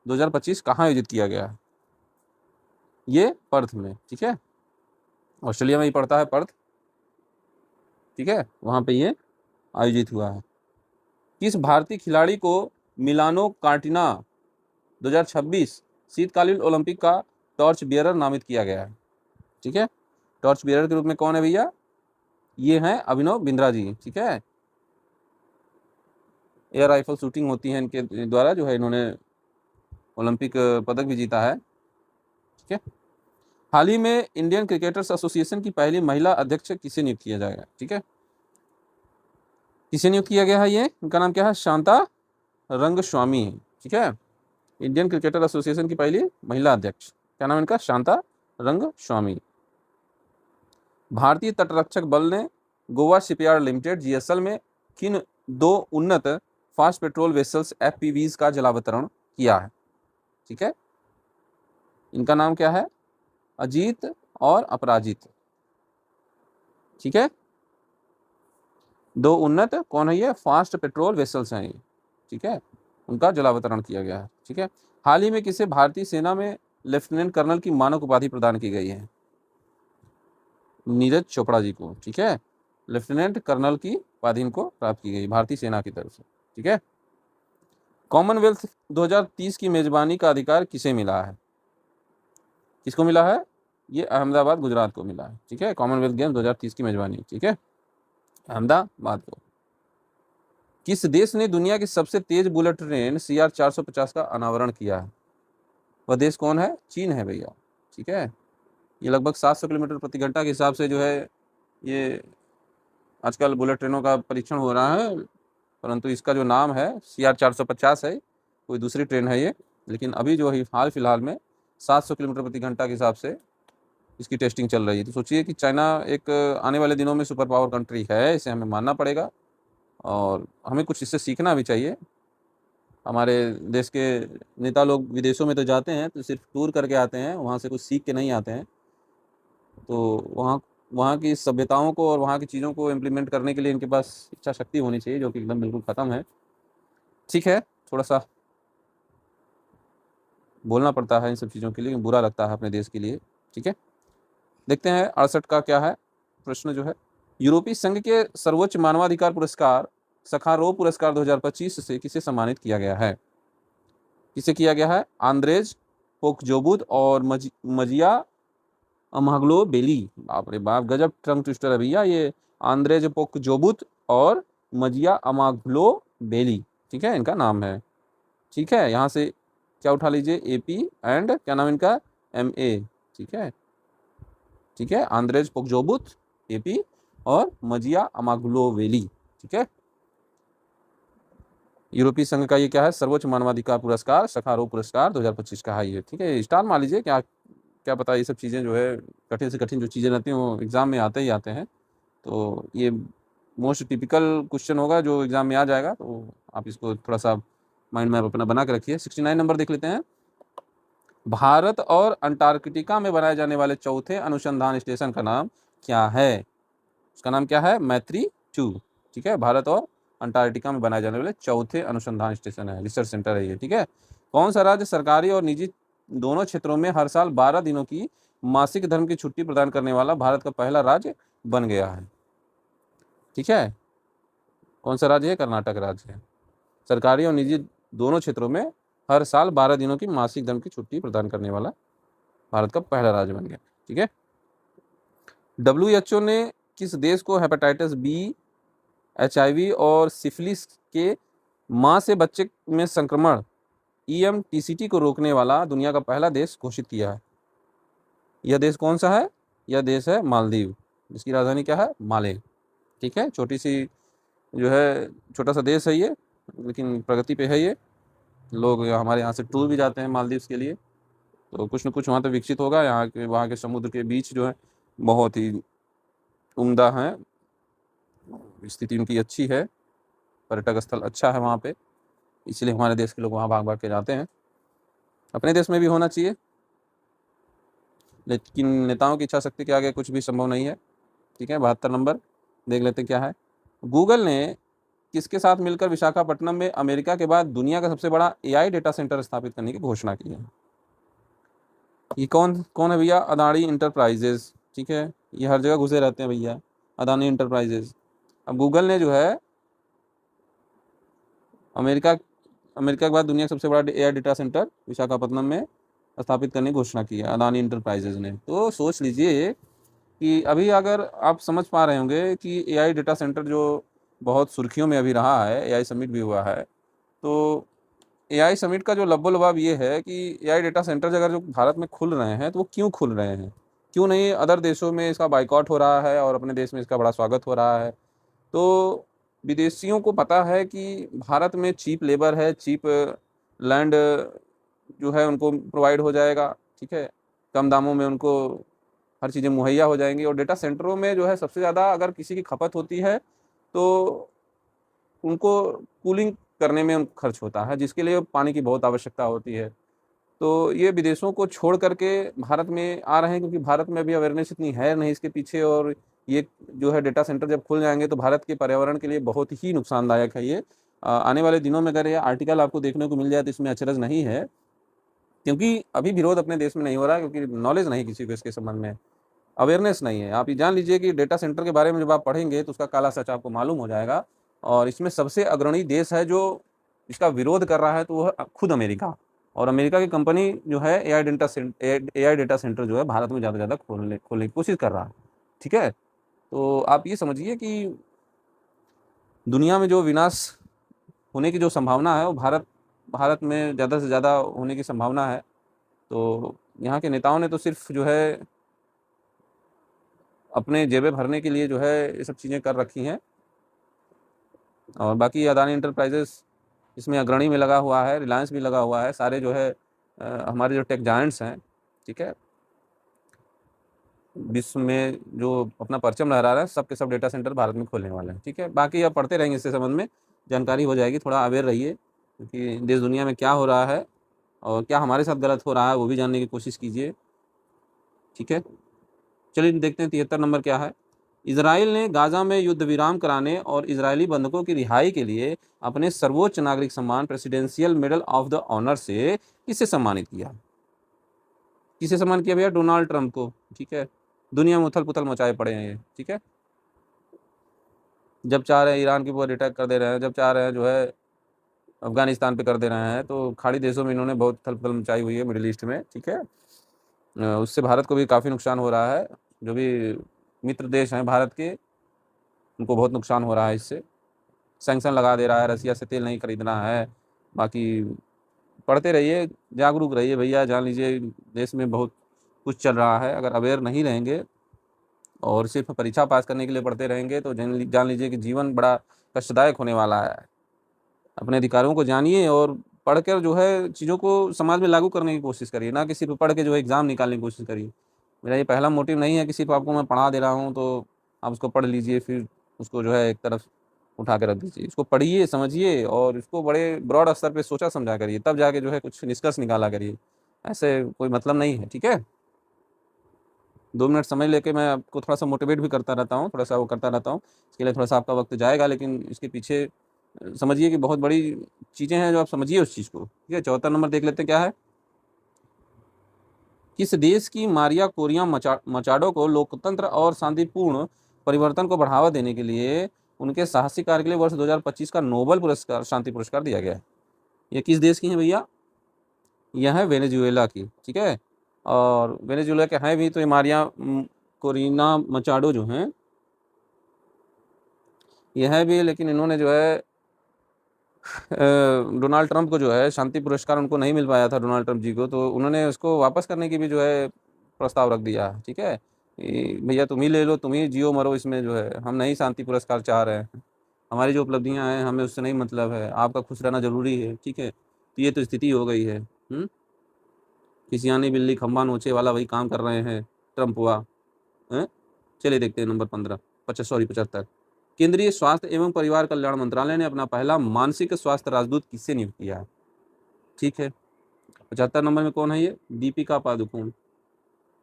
2025 कहाँ आयोजित किया गया है? ये पर्थ में। ठीक है, ऑस्ट्रेलिया में ही पड़ता है पर्थ। ठीक है, वहां पे ये आयोजित हुआ है। किस भारतीय खिलाड़ी को मिलानो कार्टिना 2026 शीतकालीन ओलंपिक का टॉर्च बियरर नामित किया गया है? ठीक है, टॉर्च बियरर के रूप में कौन है भैया? ये हैं अभिनव बिंद्रा जी। ठीक है, एयर राइफल शूटिंग होती है इनके द्वारा, जो है इन्होंने ओलंपिक पदक भी जीता है। ठीक है, हाल ही में इंडियन क्रिकेटर्स एसोसिएशन की पहली महिला अध्यक्ष किसे नियुक्त किया जाएगा? ठीक है, किसे नियुक्त किया गया है? ये इनका नाम क्या है? शांता रंगस्वामी। ठीक है, इंडियन क्रिकेटर एसोसिएशन की पहली महिला अध्यक्ष, क्या नाम इनका? शांता रंगस्वामी। भारतीय तटरक्षक बल ने गोवा शिपयार्ड लिमिटेड जीएसएल में किन 2 उन्नत फास्ट पेट्रोल वेसल्स एफपीवीज का जलावतरण किया है? ठीक है, इनका नाम क्या है? अजीत और अपराजित। ठीक है, 2 उन्नत कौन है? ये फास्ट पेट्रोल वेसल्स हैं ये। ठीक है, उनका जलावतरण किया गया है। ठीक है, हाल ही में किसे भारतीय सेना में लेफ्टिनेंट कर्नल की मानक उपाधि प्रदान की गई है? नीरज चोपड़ा जी को। ठीक है, लेफ्टिनेंट कर्नल की उपाधि इनको प्राप्त की गई भारतीय सेना की तरफ से। ठीक है, कॉमनवेल्थ 2030 की मेजबानी का अधिकार किसे मिला है? किसको मिला है? ये अहमदाबाद गुजरात को मिला है। ठीक है, कॉमनवेल्थ गेम 2030 की मेजबानी, ठीक है, अहमदाबाद को। किस देश ने दुनिया की सबसे तेज बुलेट ट्रेन CR 450 का अनावरण किया है? वह देश कौन है? चीन है भैया। ठीक है, ये लगभग 700 किलोमीटर प्रति घंटा के हिसाब से जो है ये आजकल बुलेट ट्रेनों का परीक्षण हो रहा है, परंतु इसका जो नाम है CR 450 है, कोई दूसरी ट्रेन है ये, लेकिन अभी जो है हाल फिलहाल में 700 किलोमीटर प्रति घंटा के हिसाब से इसकी टेस्टिंग चल रही है। तो सोचिए कि चाइना एक आने वाले दिनों में सुपर पावर कंट्री है, इसे हमें मानना पड़ेगा और हमें कुछ इससे सीखना भी चाहिए। हमारे देश के नेता लोग विदेशों में तो जाते हैं तो सिर्फ टूर करके आते हैं, वहाँ से कुछ सीख के नहीं आते हैं। तो वहाँ की सभ्यताओं को और वहाँ की चीज़ों को इम्प्लीमेंट करने के लिए इनके पास इच्छा शक्ति होनी चाहिए, जो कि एकदम बिल्कुल ख़त्म है। ठीक है, थोड़ा सा बोलना पड़ता है इन सब चीज़ों के लिए, बुरा लगता है अपने देश के लिए। ठीक है, देखते हैं 68 का क्या है प्रश्न जो है। यूरोपीय संघ के सर्वोच्च मानवाधिकार पुरस्कार सखारोव पुरस्कार 2025 से किसे सम्मानित किया गया है? किसे किया गया है? आंद्रेज पोक्जोबुद और मजिया अमाग्लोबेली। बाप रे बाप, गजब टंग ट्विस्टर है भैया ये। आंद्रेज पोक्जोबुद और मजिया अमाग्लोबेली, ठीक है, इनका नाम है। ठीक है, यहाँ से क्या उठा लीजिए? AP एंड क्या नाम इनका? MA। ठीक है, ठीक है, आंद्रेज पोक्जोबुद AP और मजिया अमाग्लोवेली। ठीक है, यूरोपीय संघ का ये क्या है? सर्वोच्च मानवाधिकार पुरस्कार सखारोव पुरस्कार 2025 का है ये। ठीक है, स्टार मान लीजिए, क्या क्या पता ये सब चीज़ें जो है कठिन से कठिन जो चीज़ें रहती हैं वो एग्ज़ाम में आते ही आते हैं। तो ये मोस्ट टिपिकल क्वेश्चन होगा जो एग्ज़ाम में आ जाएगा, तो आप इसको थोड़ा सा माइंड में अपना बना के रखिए। 69 नंबर देख लेते हैं। भारत और अंटार्कटिका में बनाए जाने वाले चौथे अनुसंधान स्टेशन का नाम क्या है? उसका नाम क्या है? मैत्री-2। ठीक है, भारत और अंटार्कटिका में बनाए जाने वाले चौथे अनुसंधान स्टेशन है, रिसर्च सेंटर है ये। ठीक है, कौन सा राज्य सरकारी और निजी दोनों क्षेत्रों में हर साल 12 दिनों की मासिक धर्म की छुट्टी प्रदान करने वाला भारत का पहला राज्य बन गया है? ठीक है, कौन सा राज्य है? कर्नाटक राज्य है। सरकारी और निजी दोनों क्षेत्रों में हर साल 12 दिनों की मासिक धर्म की छुट्टी प्रदान करने वाला भारत का पहला राज्य बन गया। ठीक है, WHO ने किस देश को हेपेटाइटिस B, HIV और सिफिलिस के मां से बच्चे में संक्रमण EMTCT को रोकने वाला दुनिया का पहला देश घोषित किया है? यह देश कौन सा है? यह देश है मालदीव, जिसकी राजधानी क्या है? माले। ठीक है, छोटी सी जो है, छोटा सा देश है ये, लेकिन प्रगति पे है ये। लोग हमारे यहाँ से टूर भी जाते हैं मालदीव्स के लिए। तो कुछ न कुछ वहाँ तो विकसित होगा। वहाँ के समुद्र के बीच जो है बहुत ही उम्दा हैं, स्थिति उनकी अच्छी है, पर्यटक स्थल अच्छा है वहाँ पे, इसलिए हमारे देश के लोग वहाँ भाग भाग के जाते हैं। अपने देश में भी होना चाहिए, लेकिन नेताओं की इच्छा शक्ति के आगे कुछ भी संभव नहीं है। ठीक है, 72 नंबर देख लेते हैं क्या है। गूगल ने किसके साथ मिलकर विशाखापट्टनम में अमेरिका के बाद दुनिया का सबसे बड़ा एआई डेटा सेंटर स्थापित करने की घोषणा की है? ये कौन कौन है भैया? अदानी इंटरप्राइजेज। ठीक है, ये हर जगह घुसे रहते हैं भैया, अदानी इंटरप्राइजेज। अब गूगल ने जो है अमेरिका अमेरिका के बाद दुनिया का सबसे बड़ा एआई डेटा सेंटर विशाखापट्टनम में स्थापित करने की घोषणा की है अदानी इंटरप्राइजेज ने। तो सोच लीजिए कि अभी अगर आप समझ पा रहे होंगे कि एआई डेटा सेंटर जो बहुत सुर्खियों में अभी रहा है, एआई समिट भी हुआ है, तो एआई समिट का जो लब्बो-लबाब ये है कि एआई डेटा सेंटर अगर जो भारत में खुल रहे हैं, तो वो क्यों खुल रहे हैं? क्यों नहीं अदर देशों में इसका बायकॉट हो रहा है और अपने देश में इसका बड़ा स्वागत हो रहा है? तो विदेशियों को पता है कि भारत में चीप लेबर है, चीप लैंड जो है उनको प्रोवाइड हो जाएगा, ठीक है? कम दामों में उनको हर चीज़ें मुहैया हो जाएँगी और डेटा सेंटरों में जो है सबसे ज़्यादा अगर किसी की खपत होती है, तो उनको कूलिंग करने में खर्च होता है, जिसके लिए पानी की बहुत आवश्यकता होती है। तो ये विदेशों को छोड़ कर के भारत में आ रहे हैं, क्योंकि भारत में अभी अवेयरनेस इतनी है नहीं इसके पीछे, और ये जो है डेटा सेंटर जब खुल जाएँगे तो भारत के पर्यावरण के लिए बहुत ही नुकसानदायक है ये। आने वाले दिनों में अगर ये आर्टिकल आपको देखने को मिल जाए तो इसमें अचरज नहीं है, क्योंकि अभी विरोध अपने देश में नहीं हो रहा है, क्योंकि नॉलेज नहीं किसी को इसके संबंध में, अवेयरनेस नहीं है। आप ये जान लीजिए कि डेटा सेंटर के बारे में जब आप पढ़ेंगे तो उसका काला सच आपको मालूम हो जाएगा, और इसमें सबसे अग्रणी देश है जो इसका विरोध कर रहा है, तो वो है खुद अमेरिका। और अमेरिका की कंपनी जो है एआई डेटा सेंटर जो है भारत में ज़्यादा से ज़्यादा खोलने की कोशिश कर रहा है। ठीक है? तो आप ये समझिए कि दुनिया में जो विनाश होने की जो संभावना है वो भारत भारत में ज़्यादा से ज़्यादा होने की संभावना है। तो यहाँ के नेताओं ने तो सिर्फ़ जो है अपने जेबें भरने के लिए जो है ये सब चीज़ें कर रखी हैं, और बाकी अदानी एंटरप्राइज़ेज़ इसमें अग्रणी में लगा हुआ है, रिलायंस भी लगा हुआ है, सारे जो है हमारे जो टेक जायंट्स हैं, ठीक है? विश्व में जो अपना परचम लहरा रहा है, सब के सब डेटा सेंटर भारत में खोलने वाले हैं, ठीक है? बाकी आप पढ़ते रहेंगे इसके संबंध में, जानकारी हो जाएगी, थोड़ा अवेयर रहिए, क्योंकि देश दुनिया में क्या हो रहा है और क्या हमारे साथ गलत हो रहा है, वो भी जानने की कोशिश कीजिए, ठीक है? चलिए देखते हैं 73 नंबर क्या है। इज़राइल ने गाज़ा में युद्ध विराम कराने और इज़राइली बंधकों की रिहाई के लिए अपने सर्वोच्च नागरिक सम्मान presidential medal of the honour से किसे सम्मानित किया? किसे सम्मान किया भैया? डोनाल्ड ट्रंप को, ठीक है? दुनिया में उथल-पुथल मचाए पड़े हैं ये, ठीक है? जब चाह रहे हैं ईरान के ऊपर अटैक कर दे रहे हैं, जब चाह रहे हैं जो है अफ़गानिस्तान पे कर दे रहे हैं, तो खाड़ी देशों में इन्होंने बहुत उथल-पुथल मचाई हुई है मिडल ईस्ट में, ठीक है? उससे भारत को भी काफ़ी नुकसान हो रहा है, जो भी मित्र देश हैं भारत के, उनको बहुत नुकसान हो रहा है इससे। सैंक्शन लगा दे रहा है, रसिया से तेल नहीं खरीदना है, बाकी पढ़ते रहिए, जागरूक रहिए भैया, जान लीजिए देश में बहुत कुछ चल रहा है। अगर अवेयर नहीं रहेंगे और सिर्फ़ परीक्षा पास करने के लिए पढ़ते रहेंगे तो जान लीजिए कि जीवन बड़ा कष्टदायक होने वाला है। अपने अधिकारों को जानिए और पढ़कर जो है चीज़ों को समाज में लागू करने की कोशिश करिए, ना कि सिर्फ़ पढ़ के जो है एग्ज़ाम निकालने की कोशिश करिए। मेरा ये पहला मोटिव नहीं है कि सिर्फ़ आपको मैं पढ़ा दे रहा हूँ तो आप उसको पढ़ लीजिए, फिर उसको जो है एक तरफ उठा के रख दीजिए। इसको पढ़िए, समझिए और इसको बड़े ब्रॉड स्तर पे सोचा-समझा करिए, तब जाके जो है कुछ निष्कर्ष निकाला करिए। ऐसे कोई मतलब नहीं है, ठीक है? 2 मिनट समय लेके मैं आपको थोड़ा-सा मोटिवेट भी करता रहता हूँ, थोड़ा-सा वो करता रहता हूँ। इसके लिए थोड़ा-सा आपका वक़्त जाएगा, लेकिन इसके पीछे समझिए कि बहुत बड़ी चीज़ें हैं, जो आप समझिए उस चीज़ को। ठीक है? 74 नंबर देख लेते हैं क्या है? किस देश की मारिया कोरिया मचाडो को लोकतंत्र और शांतिपूर्ण परिवर्तन को बढ़ावा देने के लिए उनके साहसिक कार्य के लिए वर्ष 2025 का नोबेल पुरस्कार शांति पुरस्कार दिया गया है? ये किस देश की हैं भैया? यह है वेनेजुएला की, ठीक है? और वेनेजुएला के हैं भी, तो ये मारिया कोरिना मचाडो जो हैं, ये हैं भी, लेकिन इन्होंने जो है डोनाल्ड ट्रंप को जो है शांति पुरस्कार उनको नहीं मिल पाया था, डोनाल्ड ट्रंप जी को, तो उन्होंने उसको वापस करने की भी जो है प्रस्ताव रख दिया, ठीक है? भैया तुम ही ले लो, तुम ही जियो मरो इसमें, जो है हम नहीं शांति पुरस्कार चाह रहे हैं। हमारी जो उपलब्धियां हैं हमें उससे नहीं मतलब है, आपका खुश रहना ज़रूरी है, ठीक है? तो ये तो स्थिति हो गई है। खिसियानी बिल्ली खंबा नोचे वाला वही काम कर रहे हैं, ट्रम्प हुआ। चलिए देखते हैं नंबर 15, 75। केंद्रीय स्वास्थ्य एवं परिवार कल्याण मंत्रालय ने अपना पहला मानसिक स्वास्थ्य राजदूत किससे नियुक्त किया है? ठीक है, 75 नंबर में कौन है ये? दीपिका पादुकोण।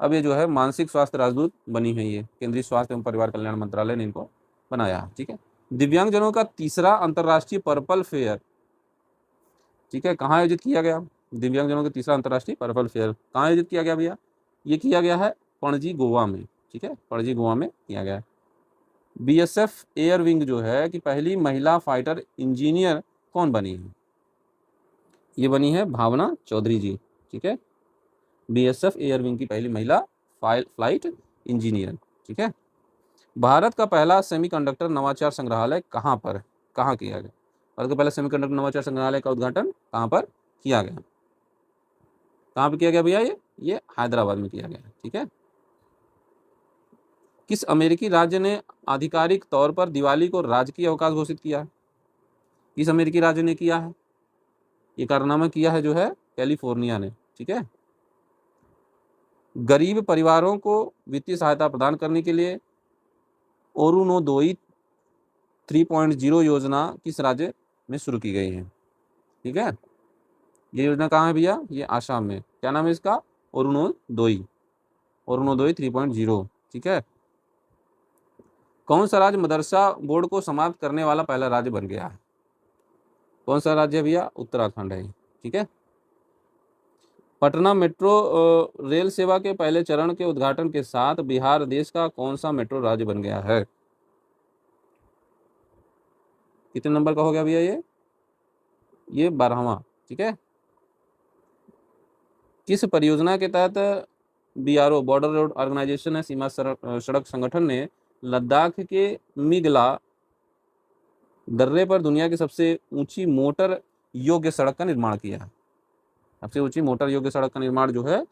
अब ये जो है मानसिक स्वास्थ्य राजदूत बनी है, ये केंद्रीय स्वास्थ्य एवं परिवार कल्याण मंत्रालय ने इनको बनाया है। ठीक है, दिव्यांगजनों का तीसरा अंतर्राष्ट्रीय पर्पल फेयर, ठीक है, कहाँ आयोजित किया गया? दिव्यांगजनों का तीसरा अंतर्राष्ट्रीय पर्पल फेयर कहाँ आयोजित किया गया भैया? ये किया गया है पणजी गोवा में। ठीक है, पणजी गोवा में किया गया है। बीएसएफ एयर विंग जो है कि पहली महिला फाइटर इंजीनियर कौन बनी है? ये बनी है भावना चौधरी जी। ठीक है, बीएसएफ एयर विंग की पहली महिला फ्लाइट इंजीनियर। ठीक है, भारत का पहला सेमीकंडक्टर नवाचार संग्रहालय कहाँ किया गया? भारत का पहला सेमीकंडक्टर नवाचार संग्रहालय का उद्घाटन कहाँ पर किया गया? कहाँ पर किया गया भैया? ये हैदराबाद में किया गया। ठीक है, किस अमेरिकी राज्य ने आधिकारिक तौर पर दिवाली को राजकीय अवकाश घोषित किया है? किस अमेरिकी राज्य ने किया है ये कारनामा? किया है जो है कैलिफोर्निया ने। ठीक है, गरीब परिवारों को वित्तीय सहायता प्रदान करने के लिए अरुणोदय 3.0 योजना किस राज्य में शुरू की गई है? ठीक है, ये योजना कहाँ है भैया? ये आसाम में। क्या नाम है इसका? अरुणोदय 3.0। ठीक है, कौन सा राज्य मदरसा बोर्ड को समाप्त करने वाला पहला राज्य बन गया है? कौन सा राज्य है भैया? उत्तराखंड है। ठीक है, पटना मेट्रो रेल सेवा के पहले चरण के उद्घाटन के साथ बिहार देश का कौन सा मेट्रो राज्य बन गया है? कितने नंबर का हो गया भैया? ये 12वां। ठीक है, किस परियोजना के तहत बीआरओ बॉर्डर रोड ऑर्गेनाइजेशन है सीमा सड़क संगठन ने लद्दाख के मिगला दर्रे पर दुनिया की सबसे ऊंची मोटर योग्य सड़क का निर्माण किया है? सबसे ऊंची मोटर योग्य सड़क का निर्माण जो है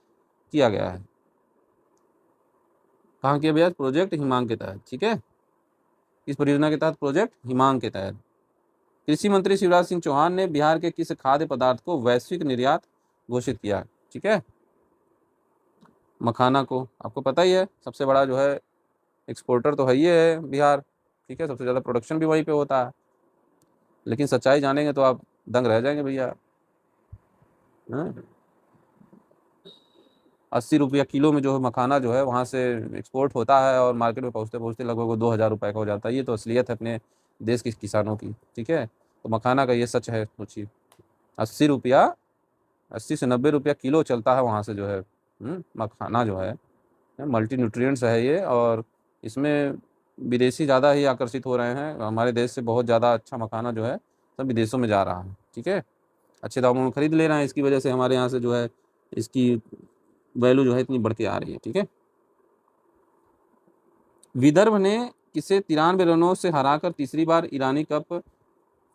किया गया है। कहाँ किया भैया? प्रोजेक्ट हिमांग के तहत। ठीक है, इस परियोजना के तहत प्रोजेक्ट हिमांग के तहत। कृषि मंत्री शिवराज सिंह चौहान ने बिहार के किस खाद्य पदार्थ को वैश्विक निर्यात घोषित किया? ठीक है, मखाना को। आपको पता ही है सबसे बड़ा जो है एक्सपोर्टर तो है ही है बिहार। ठीक है, सबसे ज़्यादा प्रोडक्शन भी वहीं पे होता है। लेकिन सच्चाई जानेंगे तो आप दंग रह जाएंगे भैया। 80 रुपया किलो में जो है मखाना जो है वहाँ से एक्सपोर्ट होता है और मार्केट में पहुँचते पहुँचते लगभग वो 2000 रुपये का हो जाता है। ये तो असलियत है अपने देश के किसानों की। ठीक है, तो मखाना का ये सच है। सोचिए 80 रुपया, 80 से 90 रुपया किलो चलता है वहाँ से जो है मखाना जो है। मल्टी न्यूट्रिएंट्स है ये, और इसमें विदेशी ज़्यादा ही आकर्षित हो रहे हैं। हमारे देश से बहुत ज़्यादा अच्छा मखाना जो है सब विदेशों में जा रहा है। ठीक है, अच्छे दामों में खरीद ले रहे हैं, इसकी वजह से हमारे यहाँ से जो है इसकी वैल्यू जो है इतनी बढ़ के आ रही है। ठीक है, विदर्भ ने किसे 93 रनों से हराकर तीसरी बार ईरानी कप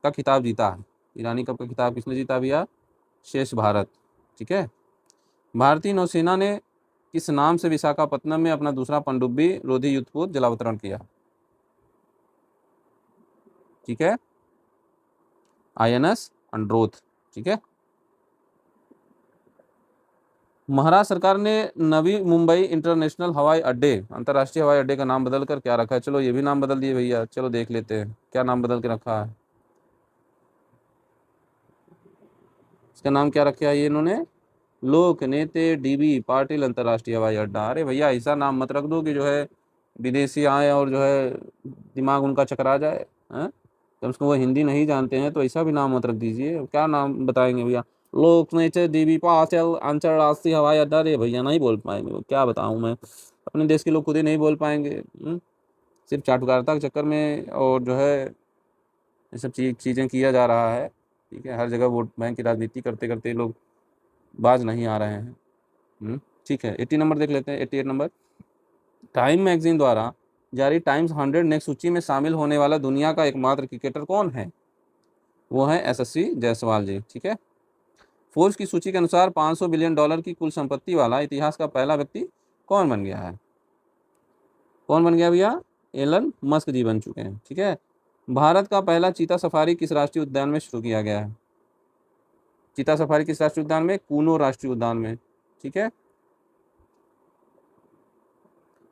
का खिताब जीता है? ईरानी कप का खिताब किसने जीता भैया? शेष भारत। ठीक है, भारतीय नौसेना ने किस नाम से विशाखापत्तनम में अपना दूसरा पनडुब्बी रोधी युद्धपोत जलावतरण किया? ठीक है, INS अंड्रोथ। ठीक है, महाराष्ट्र सरकार ने नवी मुंबई इंटरनेशनल हवाई अड्डे, अंतर्राष्ट्रीय हवाई अड्डे का नाम बदलकर क्या रखा है? चलो ये भी नाम बदल दिए भैया, चलो देख लेते हैं क्या नाम बदल के रखा है। इसका नाम क्या रखा है ये इन्होंने? लोक नेते DB पाटिल अंतर्राष्ट्रीय हवाई अड्डा। अरे भैया ऐसा नाम मत रख दो कि जो है विदेशी आए और जो है दिमाग उनका चकरा जाए। हैं, कम से कम वो हिंदी नहीं जानते हैं तो ऐसा भी नाम मत रख दीजिए। क्या नाम बताएंगे भैया? लोक नेते DB पाटिल अंतर्राष्ट्रीय हवाई अड्डा। अरे भैया नहीं बोल पाएंगे, वो क्या बताऊँ मैं, अपने देश के लोग खुद ही नहीं बोल पाएंगे। सिर्फ चाटुकारिता के चक्कर में और जो है ये सब चीज़ें किया जा रहा है। ठीक है, हर जगह वोट बैंक की राजनीति करते करते लोग बाज नहीं आ रहे हैं। ठीक है, 80 नंबर देख लेते हैं, 88 नंबर। टाइम मैगजीन द्वारा जारी टाइम्स 100 नेक्स्ट सूची में शामिल होने वाला दुनिया का एकमात्र क्रिकेटर कौन है? वो है SSV जायसवाल जी। ठीक है, फोर्ब्स की सूची के अनुसार $500 बिलियन की कुल संपत्ति वाला इतिहास का पहला व्यक्ति कौन बन गया है? कौन बन गया भैया? एलन मस्क जी बन चुके हैं। ठीक है, भारत का पहला चीता सफारी किस राष्ट्रीय उद्यान में शुरू किया गया है? चीता सफारी किस राष्ट्रीय उद्यान में? कूनो राष्ट्रीय उद्यान में। ठीक है।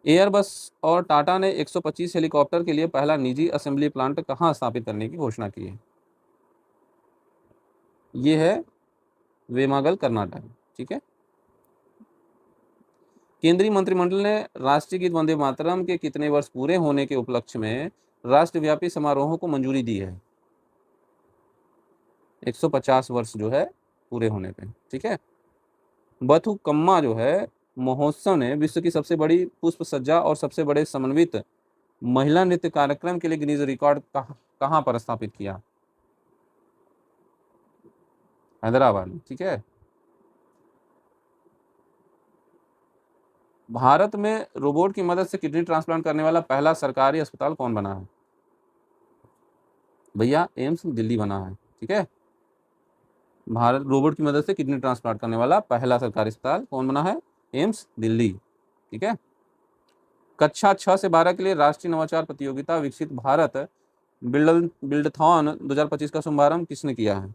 एयरबस और टाटा ने 125 हेलीकॉप्टर के लिए पहला निजी असेंबली प्लांट कहाँ स्थापित करने की घोषणा की है? ये है वेमागल, कर्नाटक। ठीक है। केंद्रीय मंत्रिमंडल ने राष्ट्रीय गीत वंदे मातरम के कितने वर्ष पूरे होने के उपलक्ष्य में राष्ट्रव्यापी समारोहों को मंजूरी दी है? 150 वर्ष जो है पूरे होने पे। ठीक है। बथुकम्मा जो है महोत्सव ने विश्व की सबसे बड़ी पुष्प सज्जा और सबसे बड़े समन्वित महिला नृत्य कार्यक्रम के लिए गिनीज रिकॉर्ड कहाँ पर स्थापित किया? हैदराबाद में। ठीक है। भारत में रोबोट की मदद से किडनी ट्रांसप्लांट करने वाला पहला सरकारी अस्पताल कौन बना है? भैया एम्स दिल्ली बना है। ठीक है। भारत रोबोट की मदद से किडनी ट्रांसप्लांट करने वाला पहला सरकारी अस्पताल कौन बना है? एम्स दिल्ली। ठीक है। कक्षा 6 से 12 के लिए राष्ट्रीय नवाचार प्रतियोगिता विकसित भारत बिल्डथॉन 2025 का शुभारंभ किसने किया है?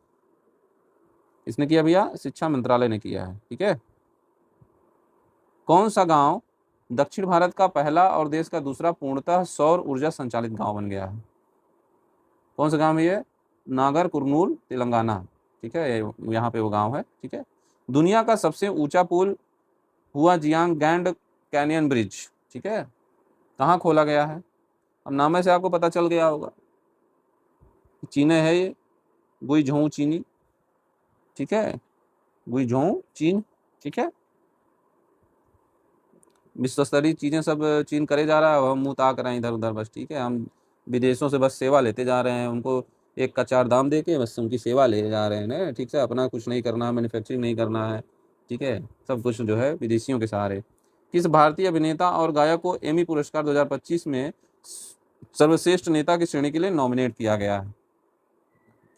किसने किया भैया? शिक्षा मंत्रालय ने किया है। ठीक है। कौन सा गांव दक्षिण भारत का पहला और देश का दूसरा पूर्णतः सौर ऊर्जा संचालित गांव बन गया है? कौन सा गांव है ये? नागर कुरनूल, तेलंगाना। ठीक है। यहाँ पे वो गांव है। ठीक है। दुनिया का सबसे ऊंचा पुल हुआ जियांग गैंड कैनियन ब्रिज, ठीक है, कहाँ खोला गया है? अब नामे से आपको पता चल गया होगा, चीन है ये, गुइझोउ चीनी। ठीक है। गुइझोउ चीन। ठीक है। विश्व स्तरीय चीजें सब चीन करे जा रहा है, हम मुँह ताक रहे हैं इधर उधर बस। ठीक है। हम विदेशों से बस सेवा लेते जा रहे हैं, उनको एक का चार दाम दे के बस उनकी सेवा ले जा रहे हैं ना। ठीक है। अपना कुछ नहीं करना है, मैन्युफैक्चरिंग नहीं करना है। ठीक है। सब कुछ जो है विदेशियों के सहारे। किस भारतीय अभिनेता और गायक को एमी पुरस्कार 2025 में सर्वश्रेष्ठ नेता की श्रेणी के लिए नॉमिनेट किया गया है?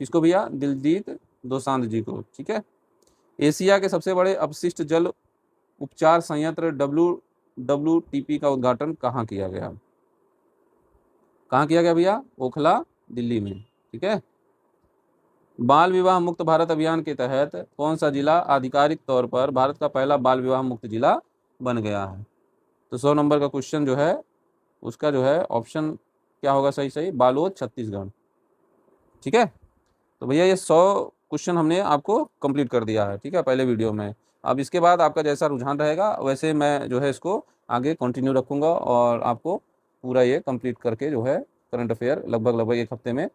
किसको भैया? दिलजीत दोसांझ जी को। ठीक है। एशिया के सबसे बड़े अपशिष्ट जल उपचार संयंत्र WWTP का उद्घाटन कहाँ किया गया? कहाँ किया गया भैया? ओखला, दिल्ली में। ठीक है। बाल विवाह मुक्त भारत अभियान के तहत कौन सा जिला आधिकारिक तौर पर भारत का पहला बाल विवाह मुक्त जिला बन गया है? तो 100 नंबर का क्वेश्चन जो है उसका जो है ऑप्शन क्या होगा? सही सही, बालोद, छत्तीसगढ़। ठीक है। तो भैया ये 100 क्वेश्चन हमने आपको कंप्लीट कर दिया है। ठीक है, पहले वीडियो में। अब इसके बाद आपका जैसा रुझान रहेगा वैसे मैं जो है इसको आगे कंटिन्यू रखूँगा और आपको पूरा ये कंप्लीट करके जो है करंट अफेयर लगभग 1 हफ्ते में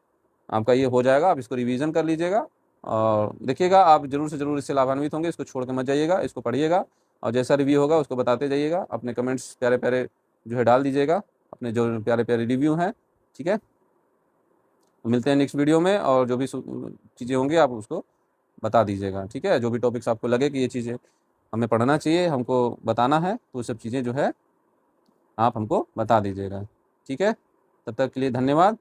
आपका ये हो जाएगा। आप इसको रिवीजन कर लीजिएगा और देखिएगा, आप जरूर से जरूर इससे लाभान्वित होंगे। इसको छोड़ के मत जाइएगा, इसको पढ़िएगा और जैसा रिव्यू होगा उसको बताते जाइएगा। अपने कमेंट्स प्यारे प्यारे जो है डाल दीजिएगा, अपने जो प्यारे प्यारे रिव्यू हैं। ठीक है। मिलते हैं नेक्स्ट वीडियो में और जो भी चीज़ें होंगी आप उसको बता दीजिएगा। ठीक है। जो भी टॉपिक्स आपको लगे कि ये चीज़ें हमें पढ़ना चाहिए, हमको बताना है, तो सब चीज़ें जो है आप हमको बता दीजिएगा। ठीक है। तब तक के लिए धन्यवाद।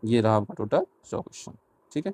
ये रहा आपका टोटल 100 क्वेश्चन। ठीक है।